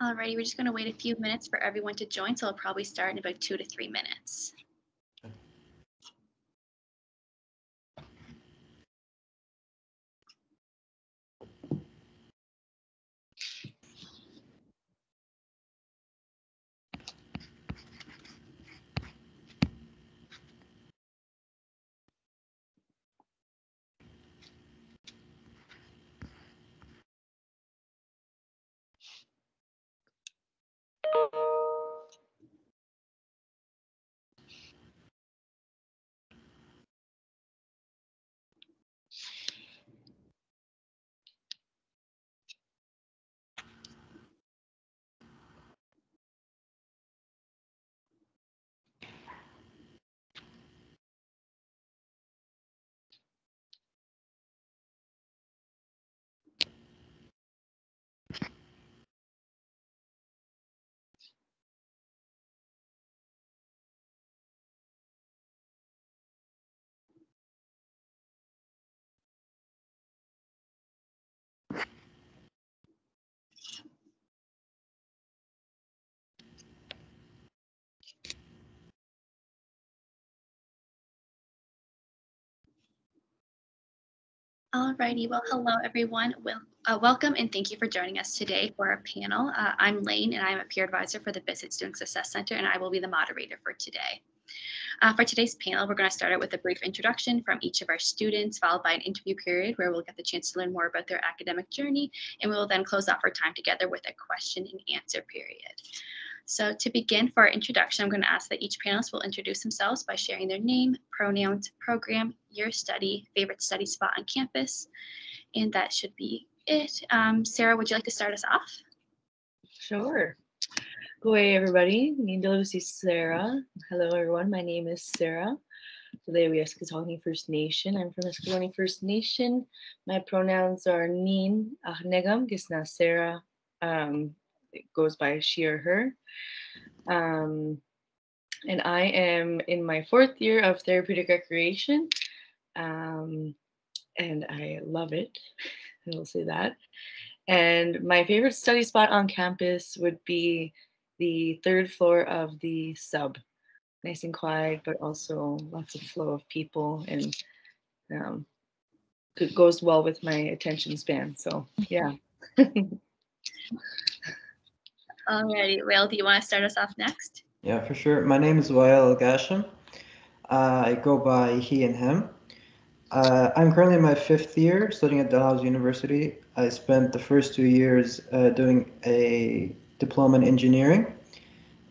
Alrighty, we're just going to wait a few minutes for everyone to join, so I'll probably start in about 2 to 3 minutes. Alrighty, well, hello everyone. Welcome and thank you for joining us today for our panel. I'm Lane and I'm a peer advisor for the Visit Student Success Center, and I will be the moderator for today. For today's panel, we're going to start out with a brief introduction from each of our students, followed by an interview period where we'll get the chance to learn more about their academic journey, and we will then close off our time together with a question and answer period. So to begin, for our introduction, I'm going to ask that each panelist will introduce themselves by sharing their name, pronouns, program, year study, favorite study spot on campus, and that should be it. Sarah, would you like to start us off? Sure. Good day, everybody. This is Sarah. Hello, everyone. My name is Sarah. Today we are Escatawny First Nation. I'm from Escatawny First Nation. My pronouns are Nin, Ahnegam, Gisna Sarah. It goes by she or her. And I am in my 4th year of therapeutic recreation. And I love it. I will say that. And my favorite study spot on campus would be the 3rd floor of the sub. Nice and quiet, but also lots of flow of people, and it goes well with my attention span. So yeah. Alrighty, Wile, do you want to start us off next? Yeah, for sure. My name is Wile Gasham. I go by he and him. I'm currently in my 5th year studying at Dalhousie University. I spent the first 2 years doing a diploma in engineering,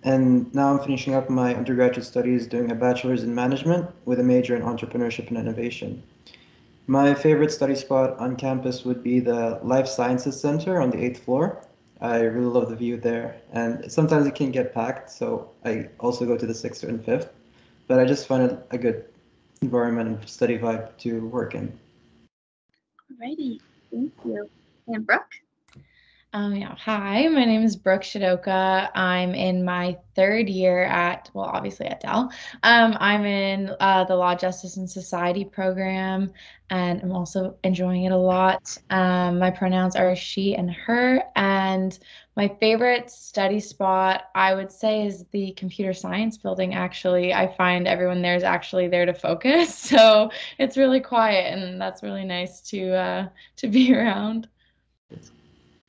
and now I'm finishing up my undergraduate studies doing a bachelor's in management with a major in entrepreneurship and innovation. My favorite study spot on campus would be the Life Sciences Center on the 8th floor. I really love the view there, and sometimes it can get packed, so I also go to the 6th and 5th, but I just find it a good environment and study vibe to work in. Alrighty, thank you. And Brooke? Hi, my name is Brooke Shidoka. I'm in my 3rd year obviously at Dell. I'm in the Law, Justice, and Society program, and I'm also enjoying it a lot. My pronouns are she and her, and my favorite study spot, I would say, is the computer science building, actually. I find everyone there is actually there to focus, so it's really quiet, and that's really nice to be around.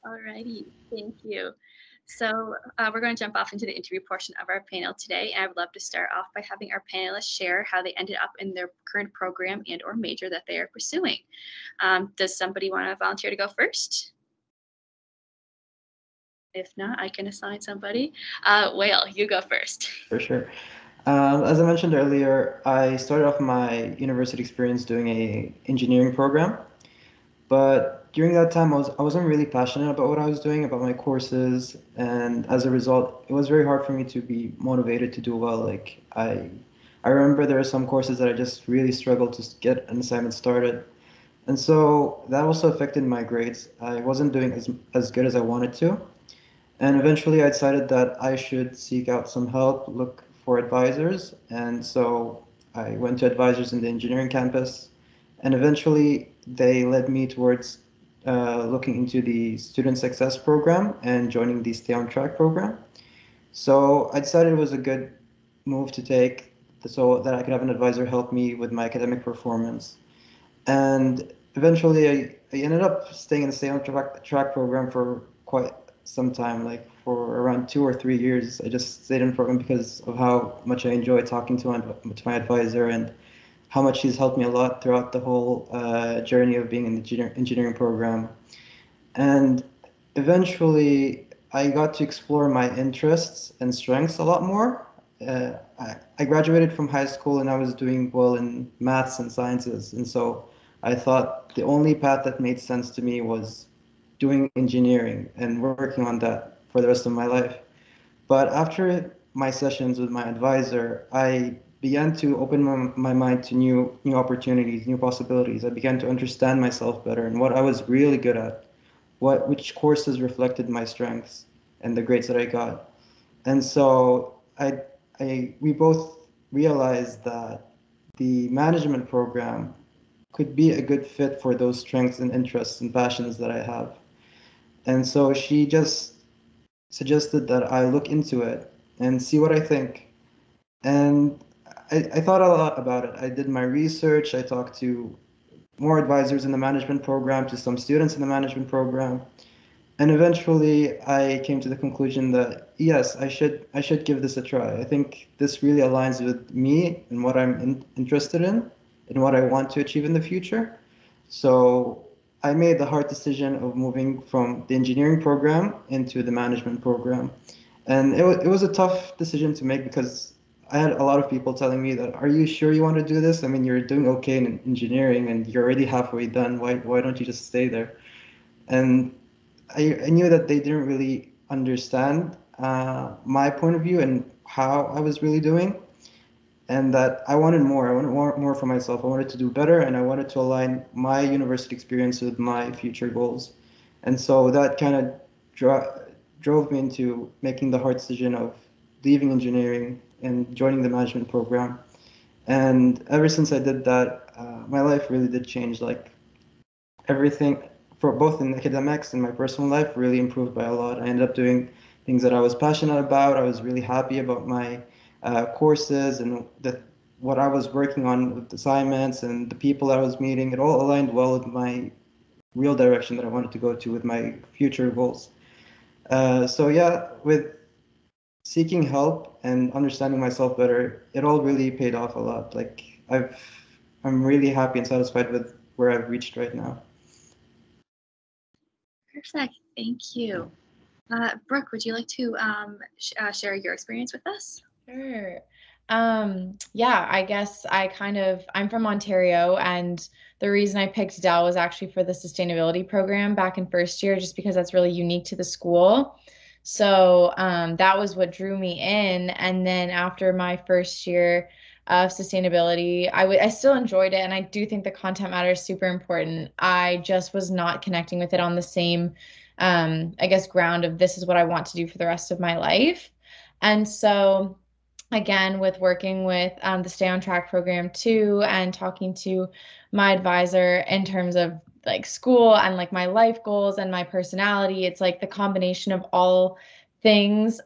Alrighty, thank you. So we're going to jump off into the interview portion of our panel today, and I would love to start off by having our panelists share how they ended up in their current program and or major that they are pursuing. Does somebody want to volunteer to go first? If not, I can assign somebody. Wile, you go first. For sure. As I mentioned earlier, I started off my university experience doing a engineering program, but during that time I wasn't really passionate about what I was doing, about my courses, and as a result, it was very hard for me to be motivated to do well. Like I remember there are some courses that I just really struggled to get an assignment started, and so that also affected my grades. I wasn't doing as good as I wanted to. And eventually I decided that I should seek out some help, look for advisors. And so I went to advisors in the engineering campus. And eventually they led me towards looking into the student success program and joining the Stay on Track program. So I decided it was a good move to take so that I could have an advisor help me with my academic performance. And eventually I ended up staying in the Stay on Track program for quite some time, like for around 2 or 3 years. I just stayed in the program because of how much I enjoy talking to my advisor and how much he's helped me a lot throughout the whole journey of being in the engineering program. And eventually, I got to explore my interests and strengths a lot more. I graduated from high school and I was doing well in maths and sciences. And so I thought the only path that made sense to me was doing engineering and working on that for the rest of my life. But after my sessions with my advisor, I began to open my mind to new opportunities, new possibilities. I began to understand myself better and what I was really good at, which courses reflected my strengths and the grades that I got. And so we both realized that the management program could be a good fit for those strengths and interests and passions that I have. And so she just suggested that I look into it and see what I think. And I thought a lot about it. I did my research. I talked to more advisors in the management program, to some students in the management program. And eventually I came to the conclusion that yes, I should give this a try. I think this really aligns with me and what I'm interested in and what I want to achieve in the future. So I made the hard decision of moving from the engineering program into the management program. And it was a tough decision to make because I had a lot of people telling me that, are you sure you want to do this? I mean, you're doing okay in engineering and you're already halfway done. Why don't you just stay there? And I knew that they didn't really understand my point of view and how I was really doing, and that I wanted more. I wanted more for myself. I wanted to do better, and I wanted to align my university experience with my future goals. And so that kind of drove me into making the hard decision of leaving engineering and joining the management program. And ever since I did that, my life really did change. Like everything for both in academics and my personal life really improved by a lot. I ended up doing things that I was passionate about. I was really happy about my courses and what I was working on with assignments and the people I was meeting. It all aligned well with my real direction that I wanted to go to with my future goals. So yeah, with seeking help and understanding myself better, it all really paid off a lot. Like I'm really happy and satisfied with where I've reached right now. Perfect. Thank you. Brooke, would you like to share your experience with us? Sure. Yeah, I guess I'm from Ontario, and the reason I picked Dell was actually for the sustainability program back in first year, just because that's really unique to the school. So that was what drew me in. And then after my first year of sustainability, I still enjoyed it, and I do think the content matter is super important. I just was not connecting with it on the same, I guess, ground of this is what I want to do for the rest of my life. And so again, with working with the Stay on Track program too, and talking to my advisor in terms of like school and like my life goals and my personality, it's like the combination of all things.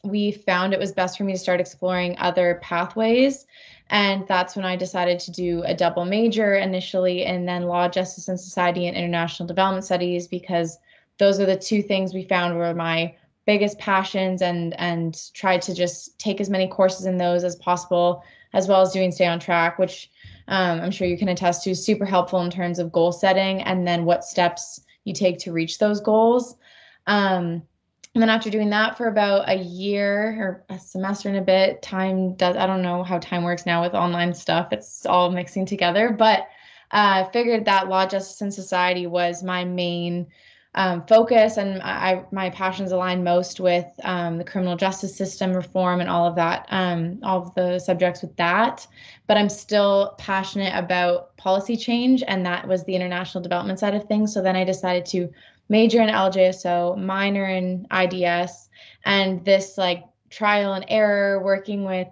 We found it was best for me to start exploring other pathways. And that's when I decided to do a double major initially, and then law, justice, and society and international development studies, because those are the two things we found were my biggest passions, and tried to just take as many courses in those as possible, as well as doing Stay on Track, which I'm sure you can attest to is super helpful in terms of goal setting and then what steps you take to reach those goals. And then after doing that for about a year or a semester and a bit, I don't know how time works now with online stuff. It's all mixing together, but I figured that law, justice, and society was my main focus, and my passions align most with the criminal justice system reform and all of that, all of the subjects with that. But I'm still passionate about policy change, and that was the international development side of things. So then I decided to major in LJSO, minor in IDS, and this like trial and error, working with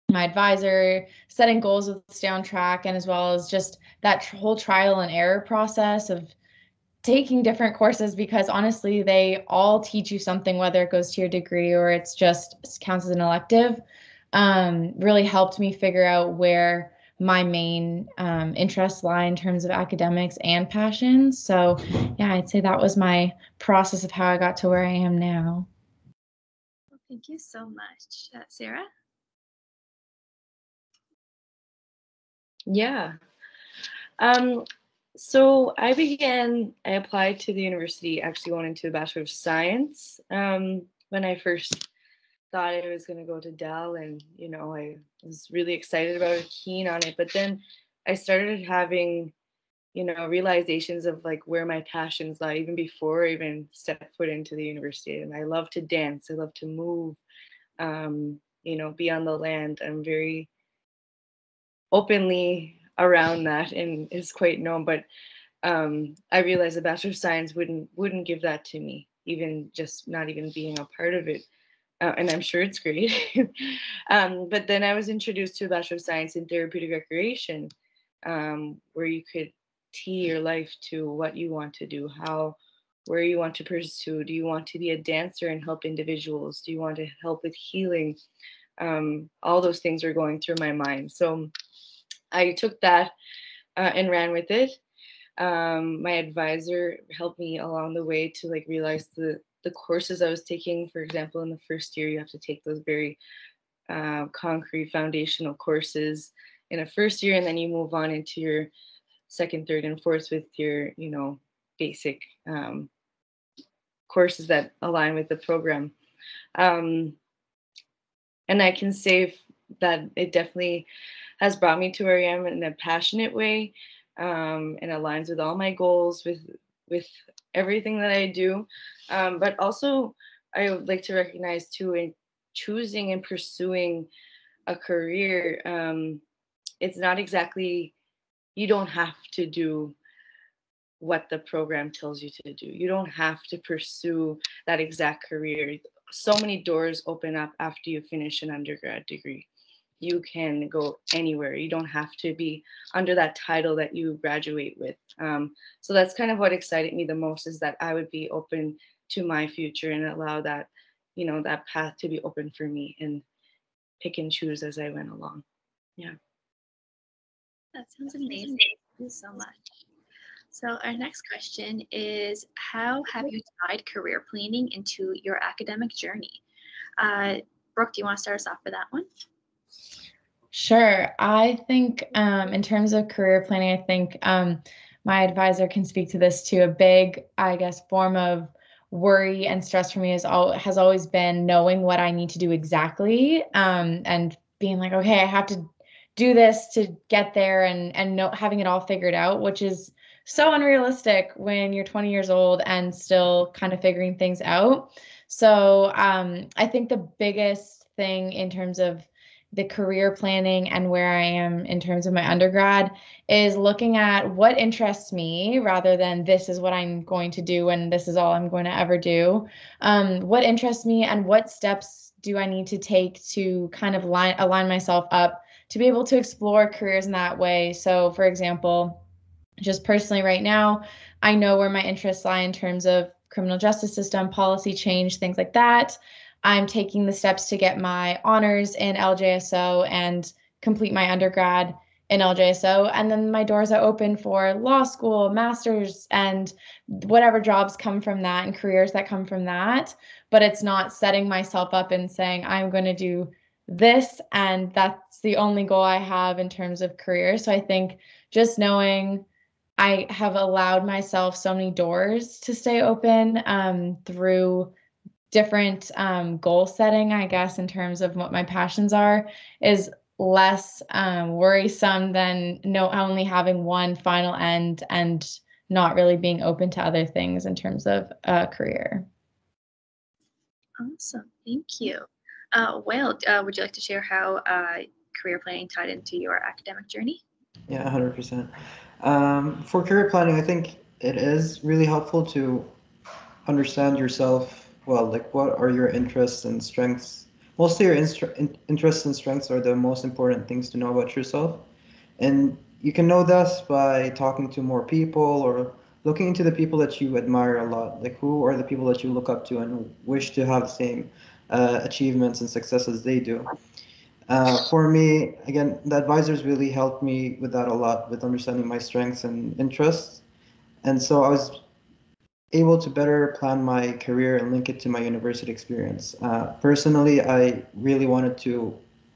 my advisor, setting goals with Stay on Track, and as well as just that whole trial and error process of taking different courses, because honestly, they all teach you something, whether it goes to your degree or it's just counts as an elective, really helped me figure out where my main interests lie in terms of academics and passions. So yeah, I'd say that was my process of how I got to where I am now. Well, thank you so much. Sarah? Yeah. So I applied to the university actually going into a Bachelor of Science when I first thought I was going to go to Dell, and I was really excited about it, keen on it, but then I started having realizations of like where my passions lie even before I even stepped foot into the university. And I love to dance, I love to move, be on the land. I'm very openly around that and is quite known, but I realized the Bachelor of Science wouldn't give that to me, even just not even being a part of it. And I'm sure it's great. But then I was introduced to a Bachelor of Science in Therapeutic Recreation, where you could tee your life to what you want to do, where you want to pursue. Do you want to be a dancer and help individuals? Do you want to help with healing? All those things were going through my mind. So I took that and ran with it. My advisor helped me along the way to like realize the courses I was taking. For example, in the first year, you have to take those very concrete foundational courses in a first year, and then you move on into your second, third, and fourth with your, basic courses that align with the program. And I can say that it definitely has brought me to where I am in a passionate way, and aligns with all my goals, with everything that I do. But also, I would like to recognize too, in choosing and pursuing a career, it's not exactly, you don't have to do what the program tells you to do. You don't have to pursue that exact career. So many doors open up after you finish an undergrad degree. You can go anywhere. You don't have to be under that title that you graduate with. So that's kind of what excited me the most, is that I would be open to my future and allow that, that path to be open for me and pick and choose as I went along. Yeah. That sounds amazing. Thank you so much. So our next question is, how have you tied career planning into your academic journey? Brooke, do you want to start us off with that one? Sure. I think in terms of career planning, I think my advisor can speak to this too. A big, I guess, form of worry and stress for me has always been knowing what I need to do exactly, and being like, okay, I have to do this to get there, and having it all figured out, which is so unrealistic when you're 20 years old and still kind of figuring things out. So I think the biggest thing in terms of the career planning and where I am in terms of my undergrad is looking at what interests me rather than this is what I'm going to do and this is all I'm going to ever do. What interests me and what steps do I need to take to kind of align myself up to be able to explore careers in that way. So, for example, just personally right now, I know where my interests lie in terms of criminal justice system, policy change, things like that. I'm taking the steps to get my honors in LJSO and complete my undergrad in LJSO. And then my doors are open for law school, master's, and whatever jobs come from that and careers that come from that. But it's not setting myself up and saying, I'm going to do this, and that's the only goal I have in terms of career. So I think just knowing I have allowed myself so many doors to stay open through different goal setting, I guess, in terms of what my passions are, is less worrisome than only having one final end and not really being open to other things in terms of career. Awesome. Thank you. Wile, would you like to share how career planning tied into your academic journey? Yeah, 100%. For career planning, I think it is really helpful to understand yourself well, like what are your interests and strengths. Mostly your interests and strengths are the most important things to know about yourself. And you can know this by talking to more people or looking into the people that you admire a lot, like who are the people that you look up to and wish to have the same achievements and successes they do. For me, again, the advisors really helped me with that a lot, with understanding my strengths and interests. And so I was able to better plan my career and link it to my university experience. Personally, I really wanted to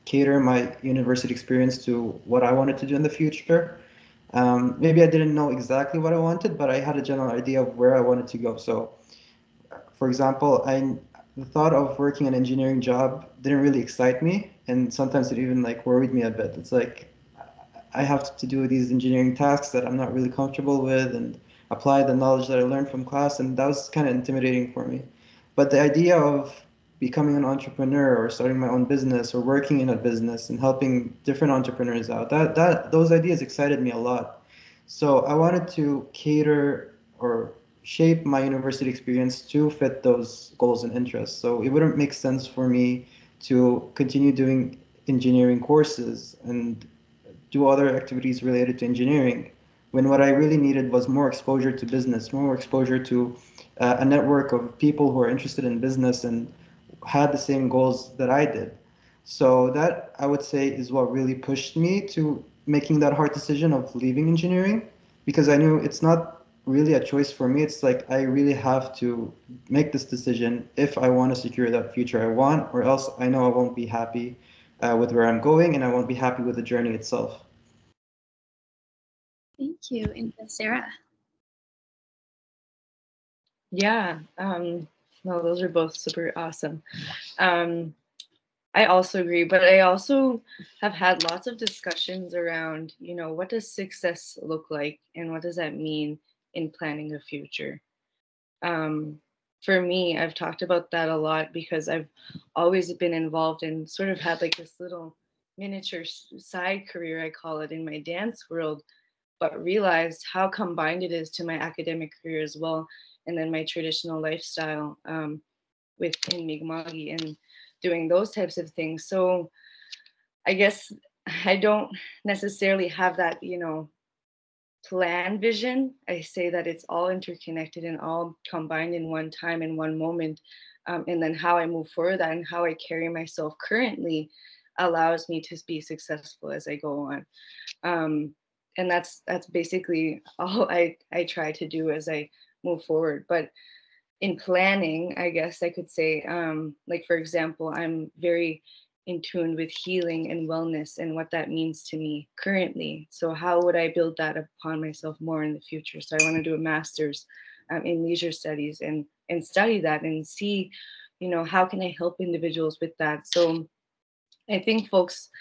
cater my university experience to what I wanted to do in the future. Maybe I didn't know exactly what I wanted, but I had a general idea of where I wanted to go. So, for example, the thought of working an engineering job didn't really excite me, and sometimes it even like worried me a bit. It's like I have to do these engineering tasks that I'm not really comfortable with and apply the knowledge that I learned from class, and that was kind of intimidating for me. But the idea of becoming an entrepreneur or starting my own business or working in a business and helping different entrepreneurs out, that those ideas excited me a lot. So I wanted to cater or shape my university experience to fit those goals and interests. So it wouldn't make sense for me to continue doing engineering courses and do other activities related to engineering when what I really needed was more exposure to business, more exposure to a network of people who are interested in business and had the same goals that I did. So that I would say is what really pushed me to making that hard decision of leaving engineering because I knew it's not really a choice for me. It's like I really have to make this decision if I want to secure that future I want, or else I know I won't be happy with where I'm going and I won't be happy with the journey itself. Thank you. And Sarah. Yeah. No, those are both super awesome. I also agree, but I also have had lots of discussions around, what does success look like and what does that mean in planning a future? For me, I've talked about that a lot because I've always been involved and sort of had like this little miniature side career, I call it, in my dance world, but realized how combined it is to my academic career as well, and then my traditional lifestyle within Mi'kma'ki and doing those types of things. So I guess I don't necessarily have that, plan vision. I say that it's all interconnected and all combined in one time, in one moment. And then how I move forward that and how I carry myself currently allows me to be successful as I go on. And that's basically all I try to do as I move forward. But in planning, I guess I could say, like, for example, I'm very in tune with healing and wellness and what that means to me currently. So, how would I build that upon myself more in the future? So, I want to do a master's in leisure studies and study that and see, how can I help individuals with that? So, I think folks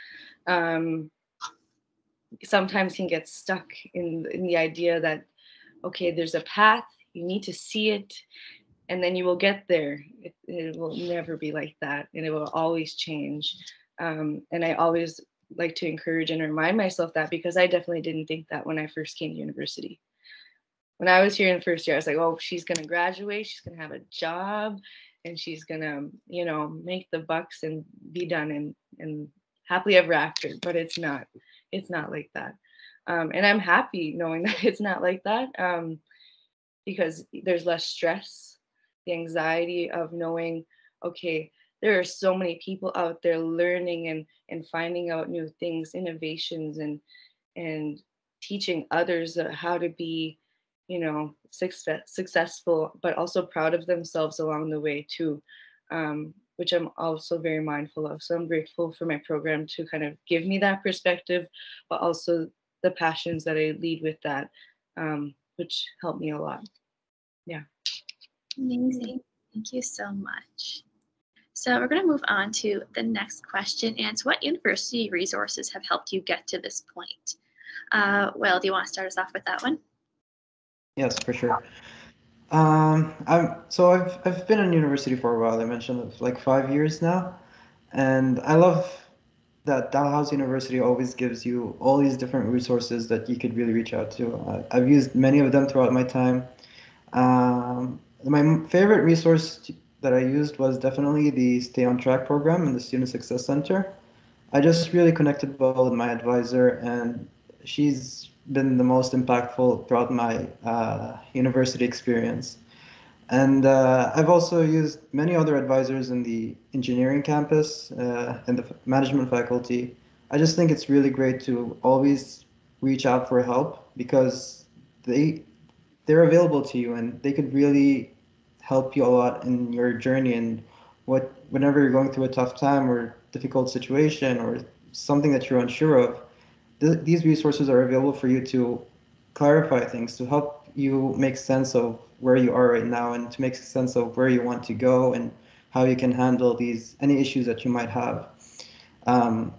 sometimes can get stuck in the idea that, okay, there's a path, you need to see it, and then you will get there. It will never be like that, and it will always change. And I always like to encourage and remind myself that because I definitely didn't think that when I first came to university. When I was here in the first year, I was like, oh, she's going to graduate, she's going to have a job, and she's going to, make the bucks and be done and happily ever after. But it's not. It's not like that. And I'm happy knowing that it's not like that because there's less stress, the anxiety of knowing, okay, there are so many people out there learning and finding out new things, innovations, and teaching others how to be, successful, but also proud of themselves along the way too, which I'm also very mindful of. So I'm grateful for my program to kind of give me that perspective, but also the passions that I lead with that, which helped me a lot. Yeah. Amazing. Thank you so much. So we're going to move on to the next question. And it's what university resources have helped you get to this point? Will, do you want to start us off with that one? Yes, for sure. I've been in university for a while. I mentioned like 5 years now, and I love that Dalhousie University always gives you all these different resources that you could really reach out to. I've used many of them throughout my time. My favorite resource that I used was definitely the Stay on Track program in the Student Success Center. I just really connected well with my advisor, and she's been the most impactful throughout my university experience. And I've also used many other advisors in the engineering campus and the management faculty. I just think it's really great to always reach out for help because they're available to you and they could really help you a lot in your journey and whenever you're going through a tough time or difficult situation or something that you're unsure of, these resources are available for you to clarify things, to help you make sense of where you are right now and to make sense of where you want to go and how you can handle any issues that you might have. Um,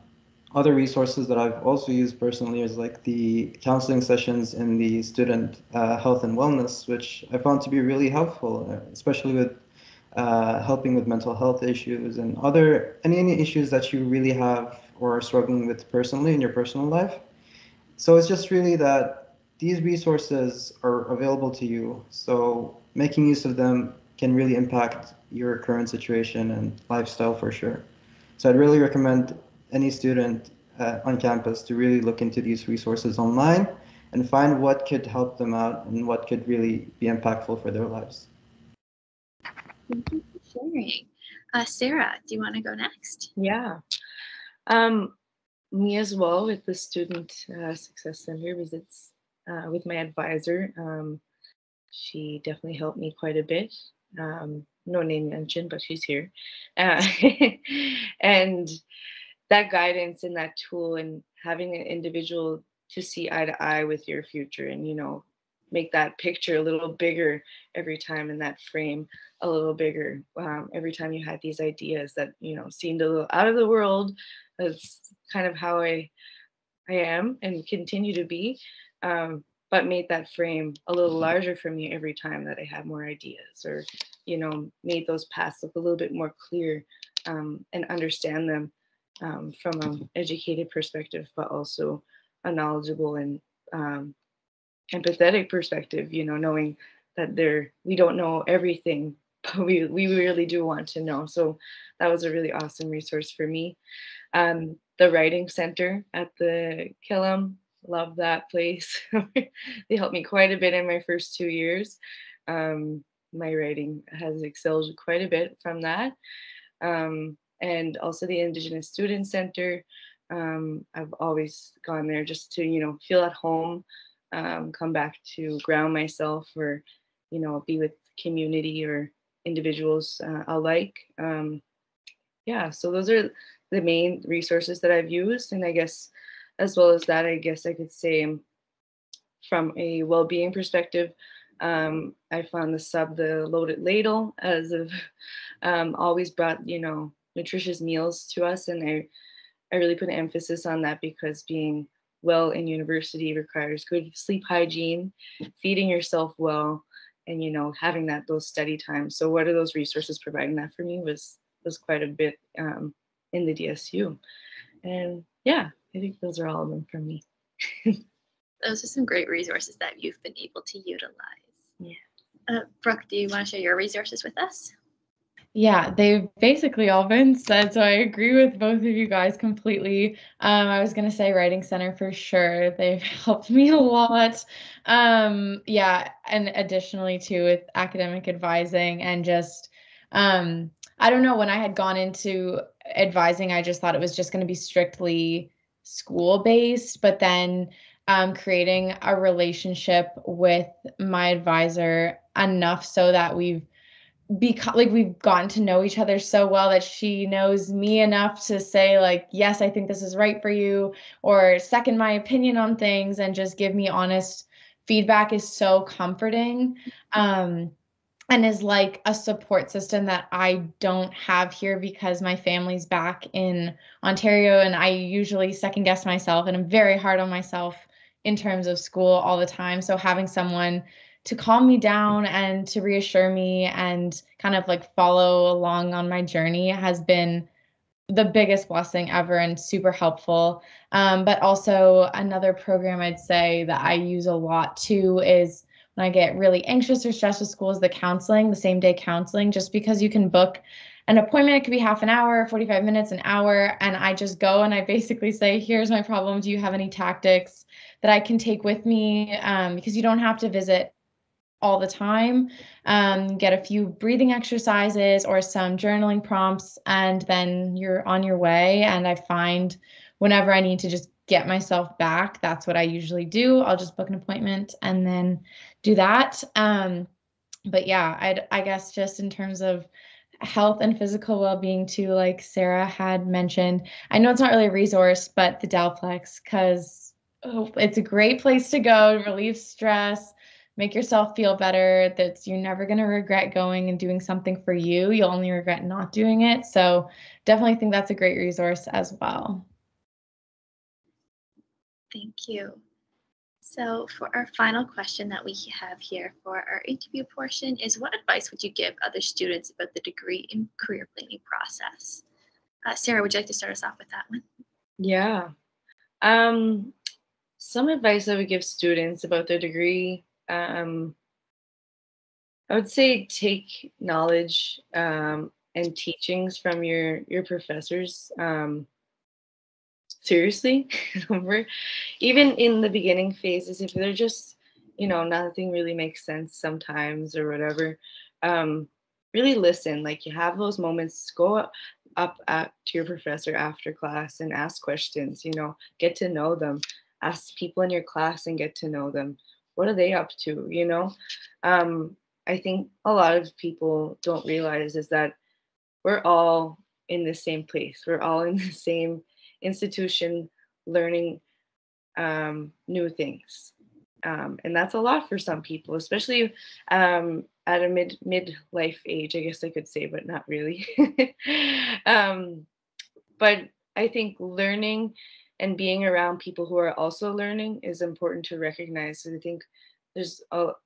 Other resources that I've also used personally is like the counseling sessions in the student health and wellness, which I found to be really helpful, especially with helping with mental health issues and any issues that you really have or are struggling with personally in your personal life. So it's just really that these resources are available to you. So making use of them can really impact your current situation and lifestyle for sure. So I'd really recommend any student on campus to really look into these resources online and find what could help them out and what could really be impactful for their lives. Thank you for sharing. Sarah, do you want to go next? Yeah. Me as well with the Student Success Center visits with my advisor. She definitely helped me quite a bit. No name mentioned, but she's here. Uh, and that guidance and that tool and having an individual to see eye to eye with your future and, make that picture a little bigger every time and that frame a little bigger every time you had these ideas that, seemed a little out of the world. That's kind of how I am and continue to be. But made that frame a little larger for me every time that I had more ideas or, made those paths look a little bit more clear and understand them from an educated perspective, but also a knowledgeable and empathetic perspective, knowing that we don't know everything, but we really do want to know. So that was a really awesome resource for me. The writing center at the Killam, love that place. They helped me quite a bit in my first 2 years. My writing has excelled quite a bit from that. And also the Indigenous Student Center. I've always gone there just to, feel at home, come back to ground myself or, be with community or individuals alike. Yeah, so those are the main resources that I've used. And I guess as well as that, I guess I could say from a well-being perspective, I found the Loaded Ladle as of always brought, nutritious meals to us. And I really put an emphasis on that because being well in university requires good sleep hygiene, feeding yourself well, and, having those study times. So what are those resources providing that for me was quite a bit in the DSU. And yeah, I think those are all of them for me. Those are some great resources that you've been able to utilize. Yeah. Brooke, do you want to share your resources with us? Yeah, they've basically all been said, so I agree with both of you guys completely. I was gonna say Writing Center for sure. They've helped me a lot. Yeah, and additionally too with academic advising and just I don't know, when I had gone into advising, I just thought it was just gonna be strictly school-based, but then creating a relationship with my advisor enough so that we've gotten to know each other so well that she knows me enough to say like, yes, I think this is right for you, or second my opinion on things and just give me honest feedback is so comforting. And is like a support system that I don't have here because my family's back in Ontario and I usually second guess myself and I'm very hard on myself in terms of school all the time. So having someone to calm me down and to reassure me and kind of like follow along on my journey has been the biggest blessing ever and super helpful. But also another program I'd say that I use a lot too is when I get really anxious or stressed with school is the same day counseling, just because you can book an appointment. It could be half an hour, 45 minutes, an hour. And I just go and I basically say, here's my problem. Do you have any tactics that I can take with me? Because you don't have to visit all the time. Get a few breathing exercises or some journaling prompts, and then you're on your way. And I find whenever I need to just get myself back, that's what I usually do. I'll just book an appointment and then do that. But yeah, I guess just in terms of health and physical well-being too, like Sarah had mentioned, I know it's not really a resource, but the Delplex, because it's a great place to go to relieve stress, make yourself feel better. That you're never going to regret going and doing something for you. You'll only regret not doing it. So definitely think that's a great resource as well. Thank you. So for our final question that we have here for our interview portion is, what advice would you give other students about the degree and career planning process? Sarah, would you like to start us off with that one? Yeah. Some advice I would give students about their degree. I would say take knowledge and teachings from your professors seriously. Even in the beginning phases, if they're just, nothing really makes sense sometimes or whatever, really listen. Like, you have those moments, go to your professor after class and ask questions, get to know them, ask people in your class and get to know them. What are they up to? I think a lot of people don't realize is that we're all in the same place. We're all in the same institution learning new things. And that's a lot for some people, especially at a midlife age, I guess I could say, but not really. But I think learning and being around people who are also learning is important to recognize. And I think there's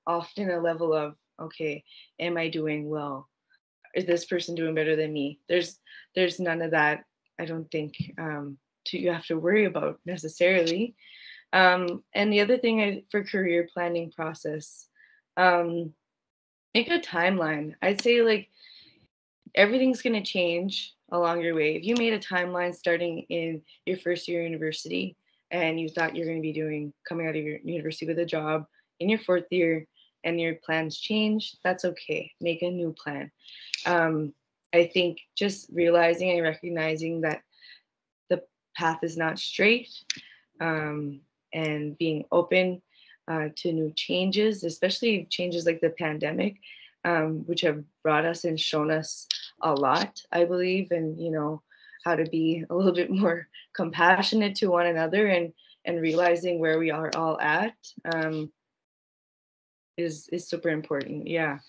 often a level of, okay, am I doing well? Is this person doing better than me? There's none of that, I don't think, you have to worry about necessarily. And the other thing for career planning process, make a timeline. I'd say, like, everything's going to change along your way. If you made a timeline starting in your first year of university and you thought you're going to be coming out of your university with a job in your fourth year and your plans change, that's okay. Make a new plan. I think just realizing and recognizing that the path is not straight, and being open to new changes, especially changes like the pandemic, which have brought us and shown us a lot, I believe, and how to be a little bit more compassionate to one another, and realizing where we are all at is super important. Yeah.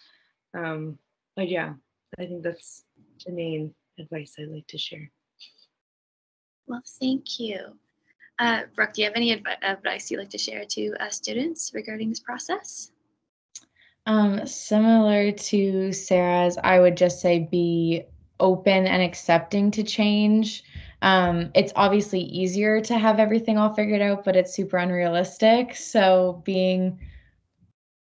But yeah, I think that's the main advice I'd like to share. Well, thank you. Brooke, do you have any advice you'd like to share to students regarding this process? Similar to Sarah's, I would just say be open and accepting to change. It's obviously easier to have everything all figured out, but it's super unrealistic. So being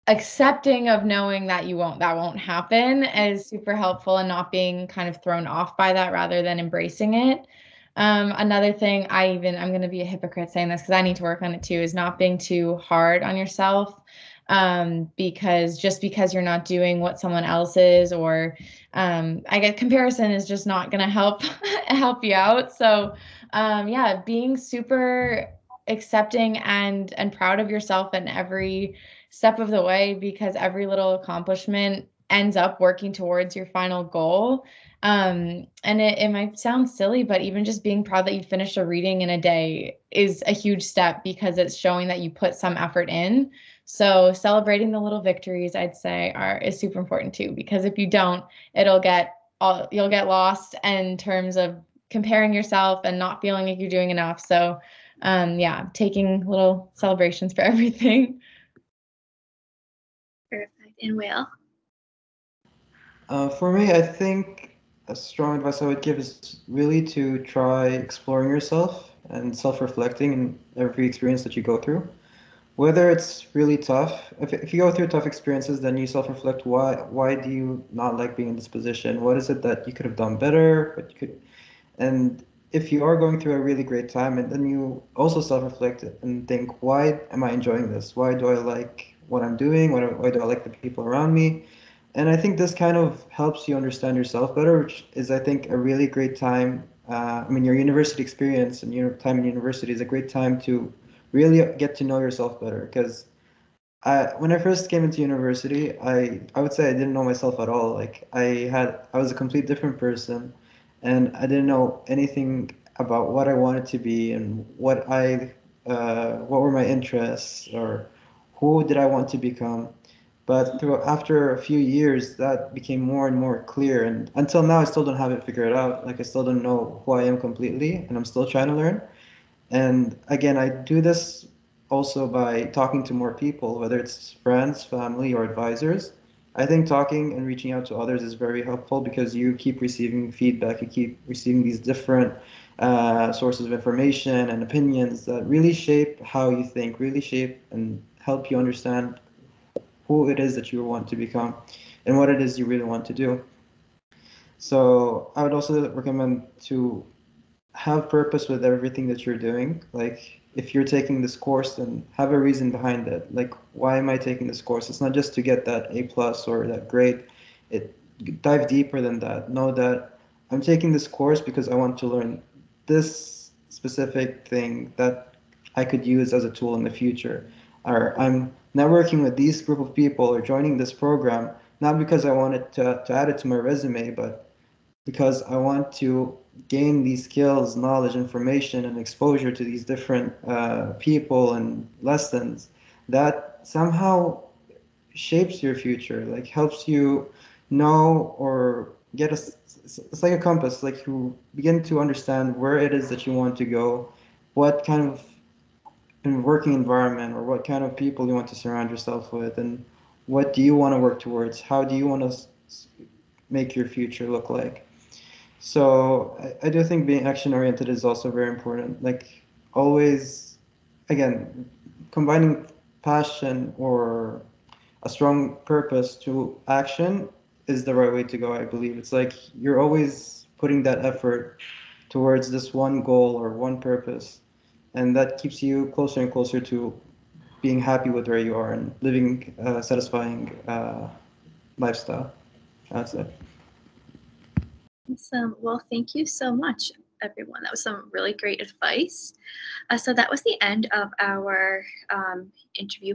accepting of knowing that that won't happen is super helpful, and not being kind of thrown off by that rather than embracing it. Another thing, I'm going to be a hypocrite saying this because I need to work on it too, is not being too hard on yourself. Because just because you're not doing what someone else is, or I get comparison is just not going to help you out. So yeah, being super accepting and proud of yourself in every step of the way, because every little accomplishment ends up working towards your final goal. And it might sound silly, but even just being proud that you finished a reading in a day is a huge step, because it's showing that you put some effort in. So celebrating the little victories, I'd say, is super important too, because if you don't, you'll get lost in terms of comparing yourself and not feeling like you're doing enough. So yeah, taking little celebrations for everything. Perfect. And Wile? For me, I think a strong advice I would give is really to try exploring yourself and self-reflecting in every experience that you go through. whether it's really tough, if you go through tough experiences, then you self-reflect, why do you not like being in this position? What is it that you could have done better? What you could, and if you are going through a really great time, and then you also self-reflect and think, why am I enjoying this? Why do I like what I'm doing? Why do I like the people around me? And I think this kind of helps you understand yourself better, which is, I think, a really great time. I mean, your university experience and your time in university is a great time to really get to know yourself better. Because when I first came into university, I would say I didn't know myself at all. Like I was a complete different person, and I didn't know anything about what I wanted to be and what were my interests or who did I want to become. But after a few years, that became more and more clear. And until now, I still don't have it figured out. Like I still don't know who I am completely, and I'm still trying to learn. And again, I do this also by talking to more people, whether it's friends, family, or advisors. I think talking and reaching out to others is very helpful because you keep receiving feedback, you keep receiving these different sources of information and opinions that really shape how you think, really shape and help you understand who it is that you want to become and what it is you really want to do. So I would also recommend to have purpose with everything that you're doing. Like if you're taking this course, then have a reason behind it. Like why am I taking this course? It's not just to get that A plus or that grade. It dive deeper than that. Know that I'm taking this course because I want to learn this specific thing that I could use as a tool in the future. Or I'm networking with these group of people or joining this program, not because I wanted to add it to my resume, but because I want to gain these skills, knowledge, information, and exposure to these different people and lessons that somehow shapes your future, like helps you know or get a, it's like a compass, like you begin to understand where it is that you want to go, what kind of working environment or what kind of people you want to surround yourself with, and what do you want to work towards, how do you want to make your future look like. So I do think being action oriented is also very important. Like always, again, combining passion or a strong purpose to action is the right way to go, I believe. It's like you're always putting that effort towards this one goal or one purpose, and that keeps you closer and closer to being happy with where you are and living a satisfying lifestyle. That's it. Awesome. Well, thank you so much, everyone. That was some really great advice. So that was the end of our interview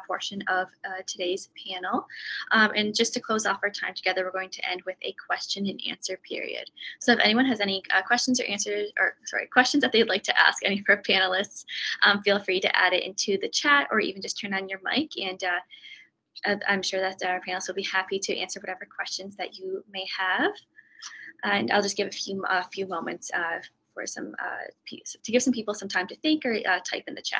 portion of today's panel. And just to close off our time together, we're going to end with a question and answer period. So if anyone has any questions or answers, or sorry, questions that they'd like to ask any of our panelists, feel free to add it into the chat or even just turn on your mic. And I'm sure that our panelists will be happy to answer whatever questions that you may have. And I'll just give a few moments for some to give some people some time to think or type in the chat.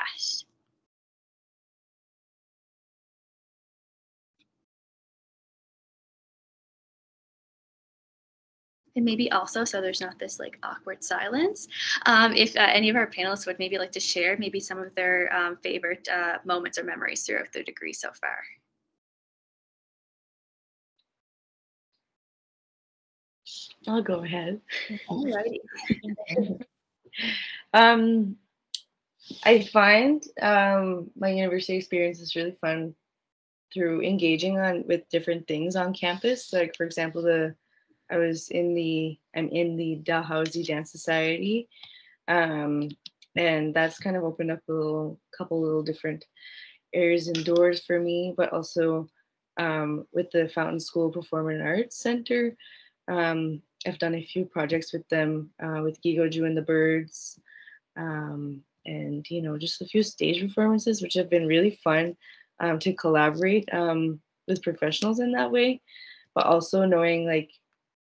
And maybe also, so there's not this like awkward silence, if any of our panelists would maybe like to share maybe some of their favorite moments or memories throughout their degree so far. I'll go ahead. Alrighty. I find my university experience is really fun through engaging on with different things on campus. Like for example, I'm in the Dalhousie Dance Society, and that's kind of opened up a couple little different areas and doors for me. But also with the Fountain School Performing Arts Center, I've done a few projects with them, with Gigoju and the Birds, and just a few stage performances, which have been really fun to collaborate with professionals in that way, but also knowing like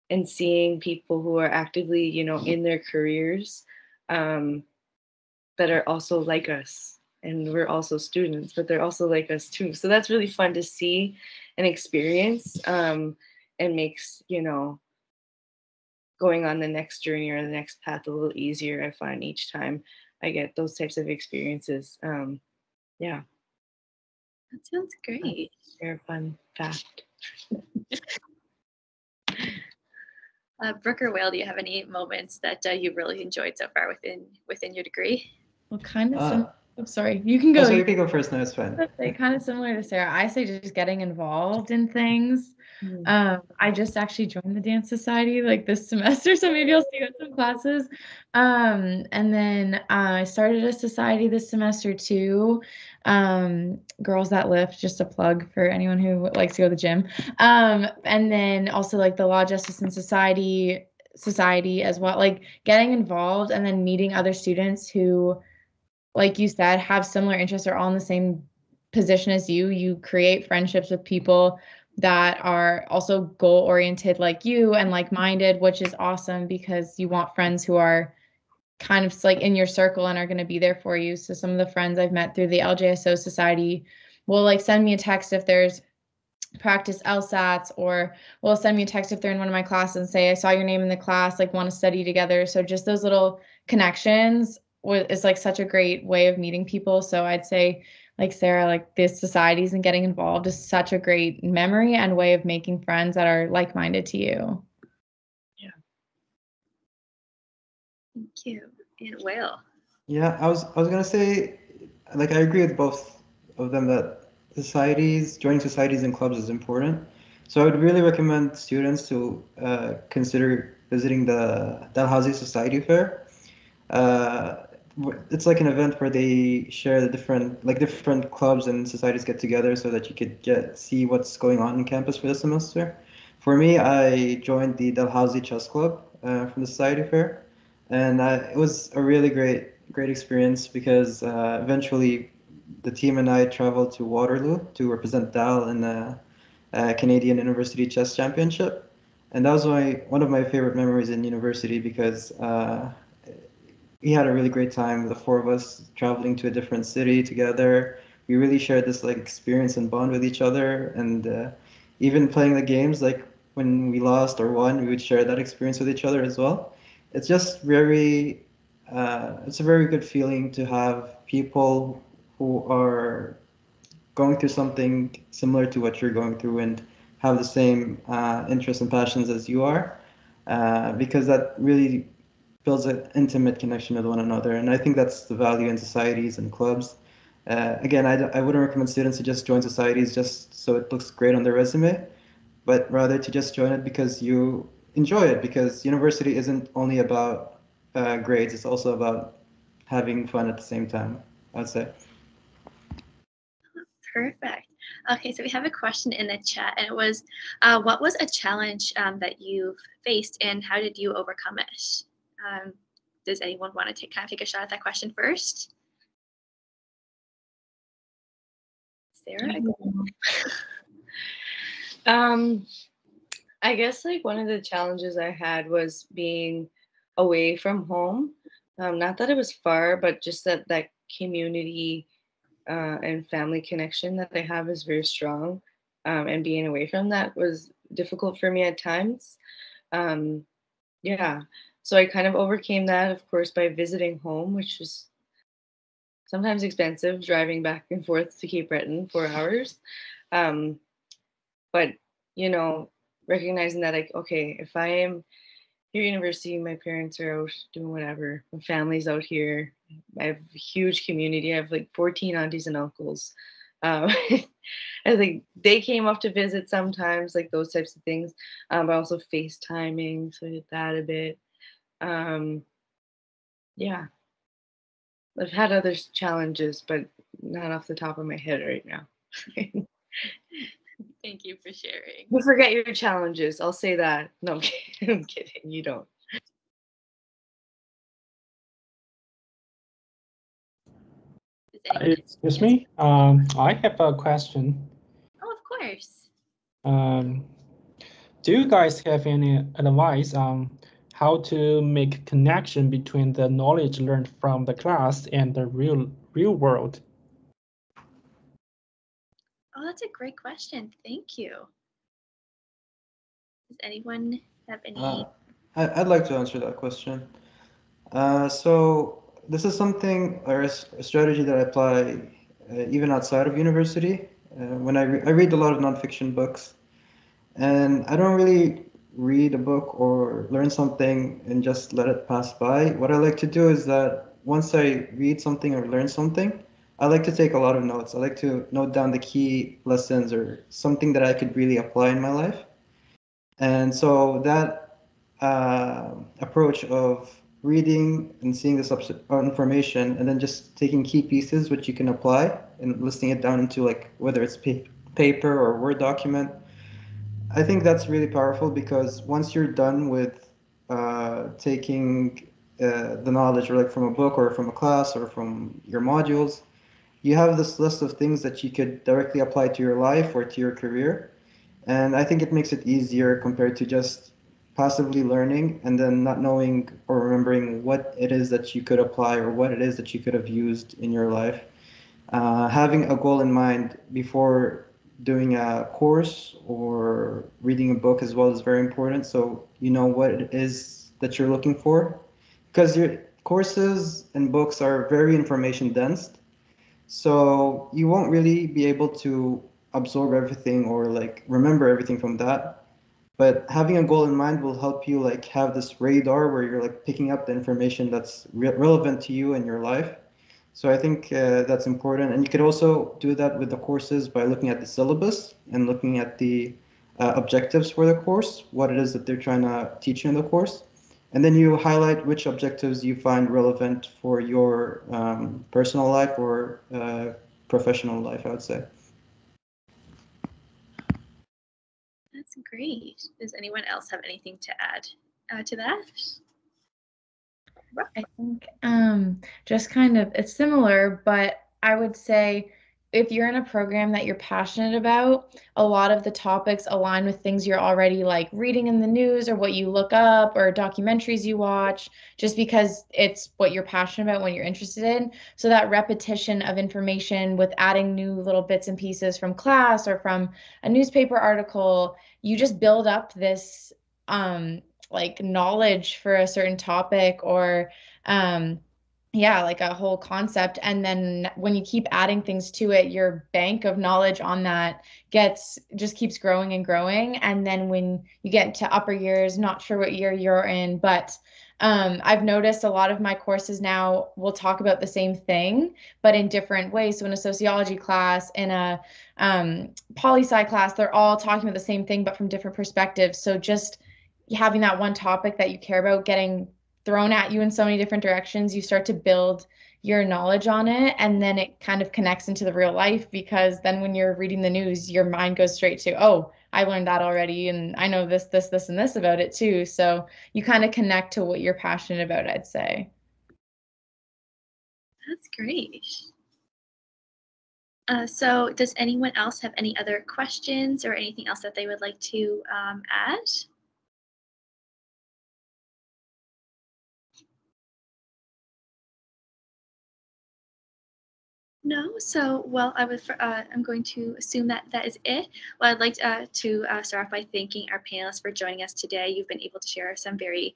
and seeing people who are actively in their careers, that are also like us, and we're also students, but they're also like us too. So that's really fun to see and experience, and makes going on the next journey or the next path a little easier. I find each time I get those types of experiences. Yeah. That sounds great. Share a fun fact. Brooke or Whale, do you have any moments that you've really enjoyed so far within your degree? Well, kind of Uh, I'm sorry, you can go. So you can go first. No, it's fine. Kind of similar to Sarah. I say just getting involved in things. I just actually joined the dance society like this semester, so maybe I'll see you in some classes. And then I started a society this semester too. Girls That Lift, just a plug for anyone who likes to go to the gym. And then also like the Law, Justice, and Society as well, like getting involved and then meeting other students who, like you said, have similar interests or all in the same position as you. You create friendships with people that are also goal oriented like you and like minded, which is awesome because you want friends who are kind of like in your circle and are going to be there for you. So some of the friends I've met through the LJSO Society will like send me a text if there's practice LSATs, or will send me a text if they're in one of my classes and say, I saw your name in the class, like want to study together. So just those little connections is like such a great way of meeting people. So I'd say, like Sarah, like these societies and getting involved is such a great memory and way of making friends that are like-minded to you. Yeah. Thank you. And Whale. Yeah, I was gonna say, like I agree with both of them that joining societies and clubs is important. So I would really recommend students to consider visiting the Dalhousie Society Fair. It's like an event where they share the different clubs and societies get together so that you could see what's going on in campus for the semester. For me, I joined the Dalhousie Chess Club from the Society Fair, and it was a really great experience because eventually the team and I traveled to Waterloo to represent Dal in the Canadian University Chess Championship, and that was one of my favorite memories in university because we had a really great time, the four of us traveling to a different city together. We really shared this like experience and bond with each other, and even playing the games, like when we lost or won, we would share that experience with each other as well. It's just it's a very good feeling to have people who are going through something similar to what you're going through and have the same interests and passions as you are, because that really builds an intimate connection with one another. And I think that's the value in societies and clubs. Again, I wouldn't recommend students to just join societies just so it looks great on their resume, but rather to just join it because you enjoy it, because university isn't only about grades, it's also about having fun at the same time, I'd say. Perfect. Okay, so we have a question in the chat, and it was, what was a challenge that you've faced, and how did you overcome it? Does anyone want to take a shot at that question first? Sarah? I guess like one of the challenges I had was being away from home. Not that it was far, but just that community and family connection that I have is very strong. And being away from that was difficult for me at times. Yeah. So I kind of overcame that, of course, by visiting home, which was sometimes expensive, driving back and forth to Cape Breton 4 hours. But, you know, recognizing that, like, okay, if I am here at university, my parents are out doing whatever, my family's out here. I have a huge community. I have like 14 aunties and uncles. I think they came up to visit sometimes, like those types of things. But also FaceTiming, so I did that a bit. Yeah, I've had other challenges, but not off the top of my head right now. Thank you for sharing. You forget your challenges. I'll say that. No, I'm kidding. You don't. Excuse me. I have a question. Oh, of course. Do you guys have any advice on how to make connection between the knowledge learned from the class and the real world? Oh, that's a great question. Thank you. Does anyone have any? I'd like to answer that question. So this is something or a strategy that I apply even outside of university. When I read a lot of nonfiction books, and I don't really read a book or learn something and just let it pass by. What I like to do is that once I read something or learn something, I like to take a lot of notes. I like to note down the key lessons or something that I could really apply in my life. And so that approach of reading and seeing this information and then just taking key pieces which you can apply and listing it down into like whether it's paper or Word document. I think that's really powerful because once you're done with taking the knowledge or like from a book or from a class or from your modules, you have this list of things that you could directly apply to your life or to your career. And I think it makes it easier compared to just passively learning and then not knowing or remembering what it is that you could apply or what it is that you could have used in your life. Having a goal in mind before doing a course or reading a book as well is very important. So you know what it is that you're looking for, because your courses and books are very information dense. So you won't really be able to absorb everything or like remember everything from that. But having a goal in mind will help you like have this radar where you're like picking up the information that's relevant to you in your life. So I think that's important. And you could also do that with the courses by looking at the syllabus and looking at the objectives for the course, what it is that they're trying to teach you in the course. And then you highlight which objectives you find relevant for your personal life or professional life, I would say. That's great. Does anyone else have anything to add to that? I think just kind of it's similar, but I would say if you're in a program that you're passionate about, a lot of the topics align with things you're already like reading in the news or what you look up or documentaries you watch, just because it's what you're passionate about, what you're interested in. So that repetition of information with adding new little bits and pieces from class or from a newspaper article, you just build up this like knowledge for a certain topic or yeah, like a whole concept. And then when you keep adding things to it, your bank of knowledge on that just keeps growing and growing. And then when you get to upper years, not sure what year you're in, but I've noticed a lot of my courses now will talk about the same thing, but in different ways. So in a sociology class, in a poli-sci class, they're all talking about the same thing, but from different perspectives. So just having that one topic that you care about getting thrown at you in so many different directions, you start to build your knowledge on it, and then it kind of connects into the real life, because then when you're reading the news, your mind goes straight to, oh, I learned that already, and I know this, and this about it too. So you kind of connect to what you're passionate about, I'd say. That's great. So does anyone else have any other questions or anything else that they would like to add? No, so well, I'm going to assume that that is it. Well, I'd like to start off by thanking our panelists for joining us today. You've been able to share some very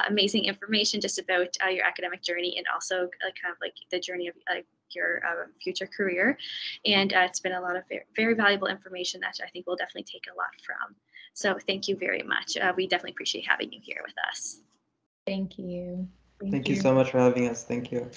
amazing information just about your academic journey and also kind of like the journey of your future career. And it's been a lot of very, very valuable information that I think we'll definitely take a lot from. So thank you very much. We definitely appreciate having you here with us. Thank you. Thank you so much for having us. Thank you.